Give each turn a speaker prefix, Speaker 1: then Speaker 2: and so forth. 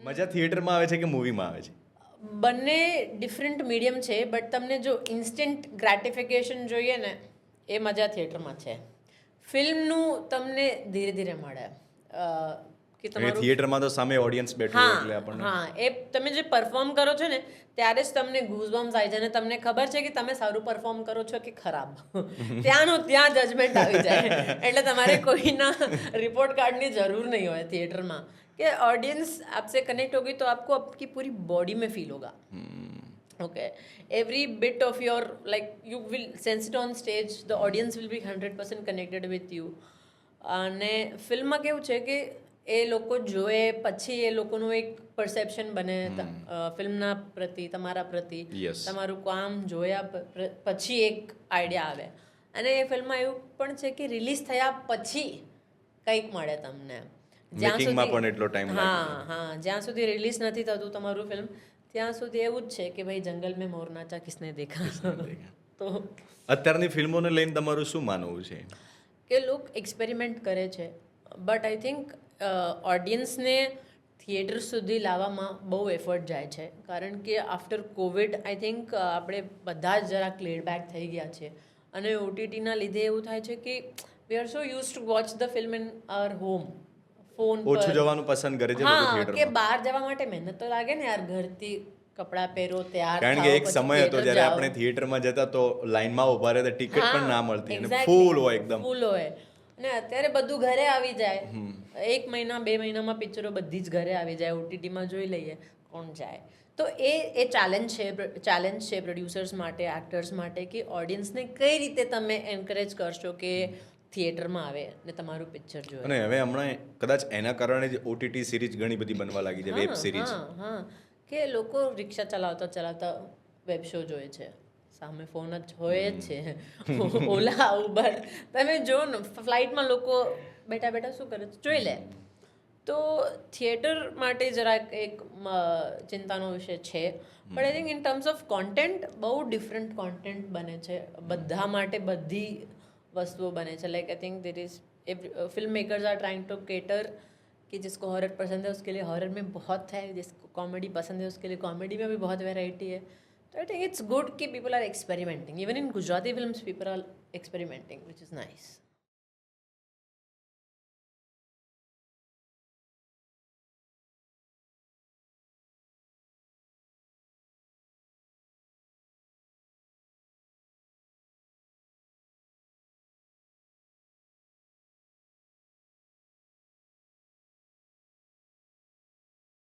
Speaker 1: મજા થિયેટરમાં આવે છે કે મૂવીમાં આવે છે?
Speaker 2: બંને ડિફરન્ટ મીડિયમ છે, બટ તમને જો ઇન્સ્ટન્ટ ગ્રેટિફિકેશન જોઈએ ને એ મજા થિયેટરમાં છે. ફિલ્મનું તમને ધીરે ધીરે મળે કે તમારું
Speaker 1: થિયેટરમાં તો સામે ઓડિયન્સ બેઠું હોય એટલે આપણને
Speaker 2: હા એ તમે જે પરફોર્મ કરો છો ને ત્યારે જ તમને ગૂઝબમ્સ આવી જાય અને તમને ખબર છે કે તમે સારું પરફોર્મ કરો છો કે ખરાબ. ત્યાં જજમેન્ટ આવી જાય. એટલે તમારે કોઈના રિપોર્ટ કાર્ડની જરૂર નહીં હોય थिएटर कि ऑडियंस आपसे कनेक्ट होगी तो आपको आपकी पूरी बॉडी में फील होगा. Okay, every bit of your, like, you will sense it on stage, the audience will be 100% connected with you. અને ફિલ્મમાં કેવું છે કે એ લોકો જોએ પછી એ લોકોનું એક પરસેપ્શન બને ફિલ્મના પ્રતિ, તમારા પ્રતિ. તમારું કામ જોયા પછી એક આઈડિયા આવે. અને એ ફિલ્મમાં એવું પણ છે કે રિલીઝ થયા પછી કંઈક મળે તમને.
Speaker 1: મેકિંગમાં પણ એટલો ટાઈમ લાગે.
Speaker 2: હા, જ્યાં સુધી રિલીઝ નથી થતું તમારું ફિલ્મ ત્યાં સુધી એવું જ છે કે ભાઈ જંગલ મેં મોર નાચા કિસને દેખા. તો
Speaker 1: અત્યારની ફિલ્મોને લઈને તમારું શું માનવું છે?
Speaker 2: કે લોકો એક્સપેરિમેન્ટ કરે છે, બટ આઈ થિંક ઓડિયન્સને થિયેટર સુધી લાવવામાં બહુ એફર્ટ જાય છે. કારણ કે આફ્ટર કોવિડ આઈ થિંક આપણે બધા જ જરાક લેડ બેક થઈ ગયા છે. અને ઓટીટીના લીધે એવું થાય છે કે we are so use to watch the film in our home, phone પર.
Speaker 1: ઓછું જવાનું પસંદ કરે છે લોકો થિયેટરમાં.
Speaker 2: કે બહાર જવા માટે મહેનત તો લાગે ને યાર, ઘરથી કપડાં પહેરો, તૈયાર થાઓ,
Speaker 1: કારણ કે એક સમય હતો જ્યારે આપણે થિયેટરમાં જતા તો લાઈનમાં ઊભા રહેતા, ટિકિટ પણ ના મળતી અને ફૂલ હોય, એકદમ
Speaker 2: ફૂલ હોય. અને અત્યારે બધું ઘરે આવી જાય. 1 મહિના 2 મહિનામાં પિક્ચરો બધી જ ઘરે આવી જાય, ઓટીટીમાં જોઈ લઈએ, કોણ જાય. તો એ ચેલેન્જ છે પ્રોડ્યુસર્સ માટે, એક્ટર્સ માટે, કે ઓડિયન્સને કઈ રીતે તમે એન્કરેજ કરશો કે થિયેટરમાં આવે ને તમારું પિક્ચર જોઈએ.
Speaker 1: અને હવે હમણાં કદાચ એના કારણે જ ઓટીટી સિરીઝ ઘણી બધી બનવા લાગી છે, વેબ સિરીઝ.
Speaker 2: હા, કે લોકો રિક્ષા ચલાવતા વેબ શો જોવે છે. સામે ફોન જ હોય જ છે. ઓલા, ઉબર, તમે જો ને ફ્લાઇટમાં લોકો બેઠા બેઠા શું કરે જોઈ લે. તો થિયેટર માટે જરાક એક ચિંતાનો વિષય છે. But I think in terms of content બહુ ડિફરન્ટ કોન્ટેન્ટ બને છે. બધા માટે બધી वस्तुओं बने थे. Like I think there is film makers are trying to cater कि जिसको हॉरर पसंद है उसके लिए हॉरर में बहुत है, जिसको कॉमेडी पसंद है उसके लिए कॉमेडी में भी बहुत वेराइटी है. तो आई थिंक इट्स गुड कि people are experimenting. Even in Gujarati films people are experimenting, which is nice.